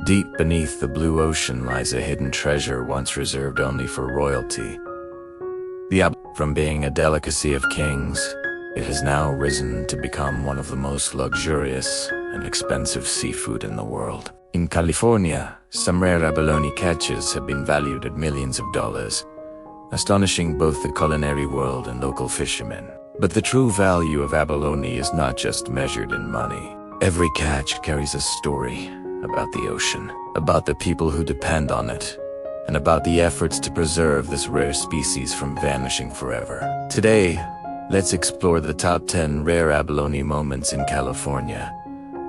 Deep beneath the blue ocean lies a hidden treasure once reserved only for royalty. From being a delicacy of kings, it has now risen to become one of the most luxurious and expensive seafood in the world. In California, some rare abalone catches have been valued at millions of dollars, astonishing both the culinary world and local fishermen. But the true value of abalone is not just measured in money. Every catch carries a story about the ocean, about the people who depend on it, and about the efforts to preserve this rare species from vanishing forever. Today, let's explore the top 10 rare abalone moments in California,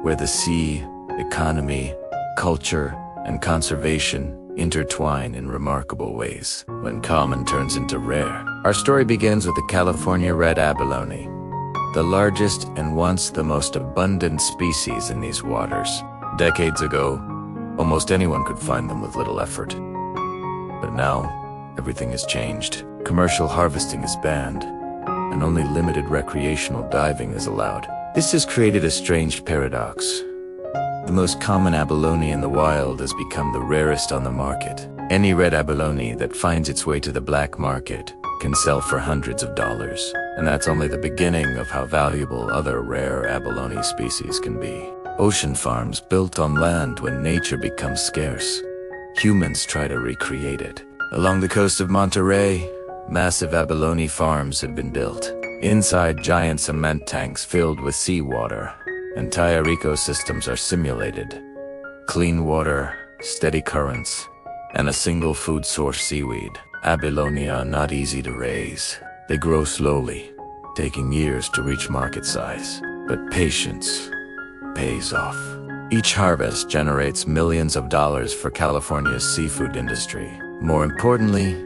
where the sea, economy, culture, and conservation intertwine in remarkable ways. When common turns into rare. Our story begins with the California red abalone, the largest and once the most abundant species in these waters. Decades ago, almost anyone could find them with little effort. But now, everything has changed. Commercial harvesting is banned, and only limited recreational diving is allowed. This has created a strange paradox. The most common abalone in the wild has become the rarest on the market. Any red abalone that finds its way to the black market can sell for hundreds of dollars. And that's only the beginning of how valuable other rare abalone species can be. Ocean farms built on land when nature becomes scarce. Humans try to recreate it. Along the coast of Monterey, massive abalone farms have been built. Inside giant cement tanks filled with seawater, entire ecosystems are simulated. Clean water, steady currents, and a single food source, seaweed. Abalone are not easy to raise. They grow slowly, taking years to reach market size. But patience pays off. Each harvest generates millions of dollars for California's seafood industry. More importantly,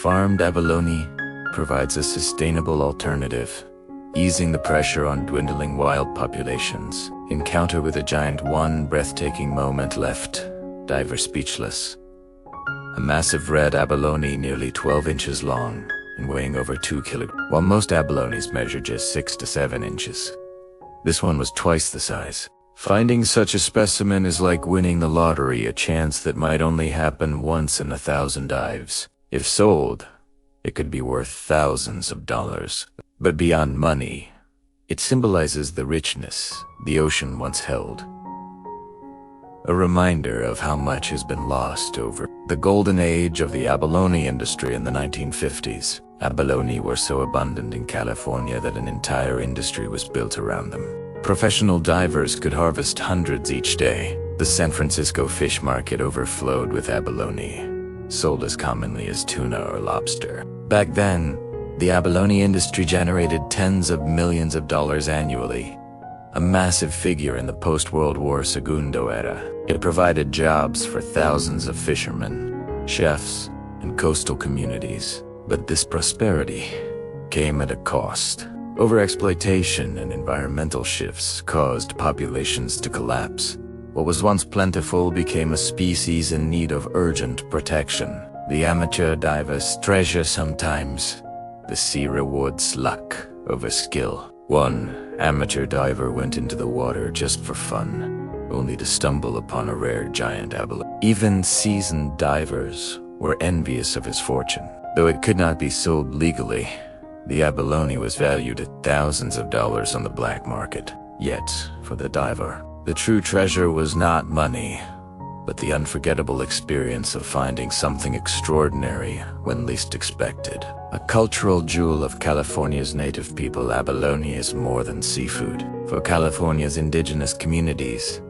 farmed abalone provides a sustainable alternative, easing the pressure on dwindling wild populations. Encounter with a giant, one breathtaking moment left divers speechless. A massive red abalone nearly 12 inches long and weighing over 2 kilograms, while most abalones measure just 6 to 7 inches. This one was twice the size. Finding such a specimen is like winning the lottery, a chance that might only happen once in 1,000 dives. If sold, it could be worth thousands of dollars. But beyond money, it symbolizes the richness the ocean once held. A reminder of how much has been lost over the golden age of the abalone industry in the 1950s. Abalone were so abundant in California that an entire industry was built around them. Professional divers could harvest hundreds each day. The San Francisco fish market overflowed with abalone, sold as commonly as tuna or lobster. Back then, the abalone industry generated tens of millions of dollars annually, a massive figure in the post-World War Segundo era. It provided jobs for thousands of fishermen, chefs, and coastal communities. But this prosperity came at a cost. Overexploitation and environmental shifts caused populations to collapse. What was once plentiful became a species in need of urgent protection. The amateur diver's treasure sometimes. The sea rewards luck over skill. One amateur diver went into the water just for fun, only to stumble upon a rare giant abalone. Even seasoned divers were envious of his fortune. Though it could not be sold legally, the abalone was valued at thousands of dollars on the black market. Yet, for the diver, the true treasure was not money, but the unforgettable experience of finding something extraordinary when least expected. A cultural jewel of California's native people, abalone is more than seafood. For California's indigenous communities,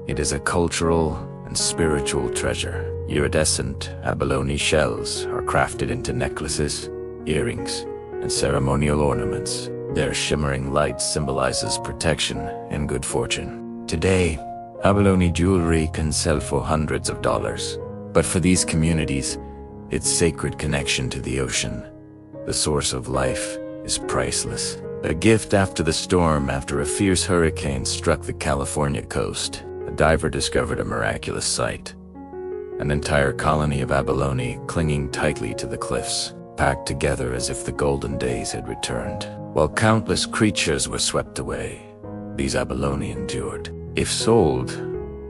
it is a cultural and spiritual treasure. Iridescent abalone shells are crafted into necklaces, earrings, and ceremonial ornaments. Their shimmering light symbolizes protection and good fortune. Today, abalone jewelry can sell for hundreds of dollars. But for these communities, its sacred connection to the ocean, the source of life, is priceless. A gift after the storm. After a fierce hurricane struck the California coast, a diver discovered a miraculous sight. An entire colony of abalone clinging tightly to the cliffs, packed together as if the golden days had returned. While countless creatures were swept away, these abalone endured. If sold,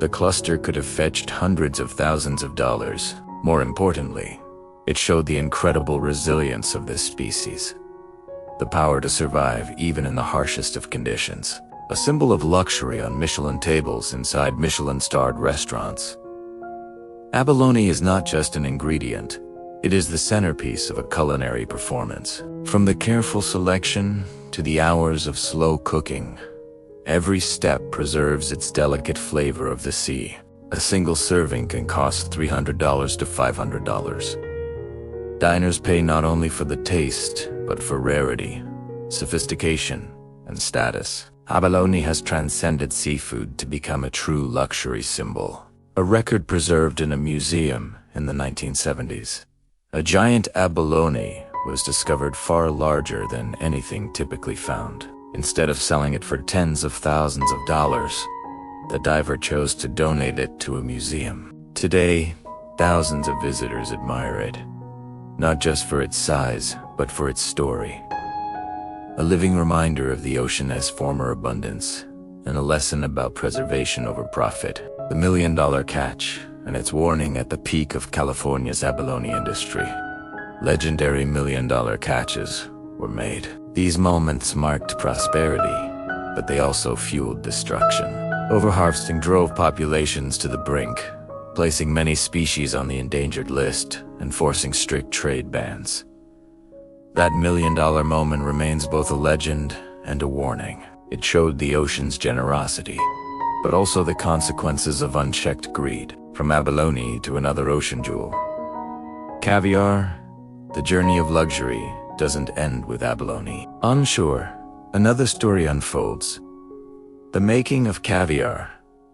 The cluster could have fetched hundreds of thousands of dollars. More importantly, it showed the incredible resilience of this species. The power to survive even in the harshest of conditions. A symbol of luxury on Michelin tables inside Michelin-starred restaurants. Abalone is not just an ingredient, it is the centerpiece of a culinary performance. From the careful selection to the hours of slow cooking, every step preserves its delicate flavor of the sea. A single serving can cost $300 to $500. Diners pay not only for the taste, but for rarity, sophistication, and status. Abalone has transcended seafood to become a true luxury symbol. A record preserved in a museum in the 1970s. A giant abalone was discovered far larger than anything typically found. Instead of selling it for tens of thousands of dollars, the diver chose to donate it to a museum. Today, thousands of visitors admire it, not just for its size, but for its story. A living reminder of the ocean's former abundance, and a lesson about preservation over profit. The $1 million catch, and its warning at the peak of California's abalone industry. Legendary $1 million catches were made. These moments marked prosperity, but they also fueled destruction. Overharvesting drove populations to the brink, placing many species on the endangered list and forcing strict trade bans. That $1 million moment remains both a legend and a warning. It showed the ocean's generosity, but also the consequences of unchecked greed. From abalone to another ocean jewel. Caviar, the journey of luxury, doesn't end with abalone. On shore, another story unfolds. The making of caviar,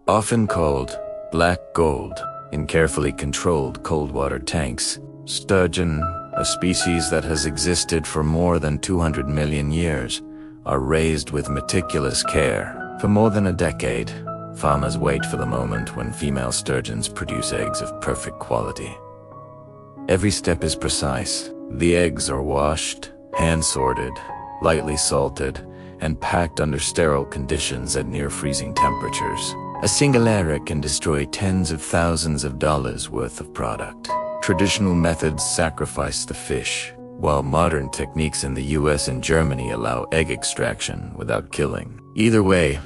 often called black gold, in carefully controlled cold water tanks. Sturgeon, a species that has existed for more than 200 million years, are raised with meticulous care. For more than a decade, farmers wait for the moment when female sturgeons produce eggs of perfect quality. Every step is precise. The eggs are washed, hand-sorted, lightly salted, and packed under sterile conditions at near-freezing temperatures. A single error can destroy tens of thousands of dollars worth of product. Traditional methods sacrifice the fish, while modern techniques in the US and Germany allow egg extraction without killing. Either way,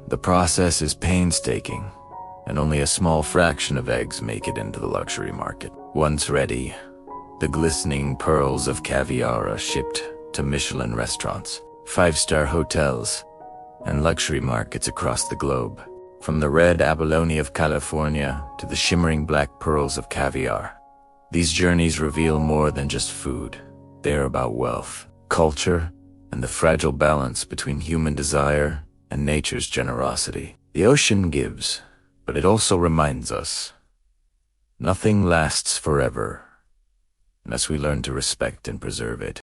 the process is painstaking, and only a small fraction of eggs make it into the luxury market. Once ready, the glistening pearls of caviar are shipped to Michelin restaurants, five-star hotels, and luxury markets across the globe. From the red abalone of California to the shimmering black pearls of caviar, these journeys reveal more than just food. They're about wealth, culture, and the fragile balance between human desire and nature's generosity. The ocean gives, but it also reminds us, nothing lasts forever unless we learn to respect and preserve it.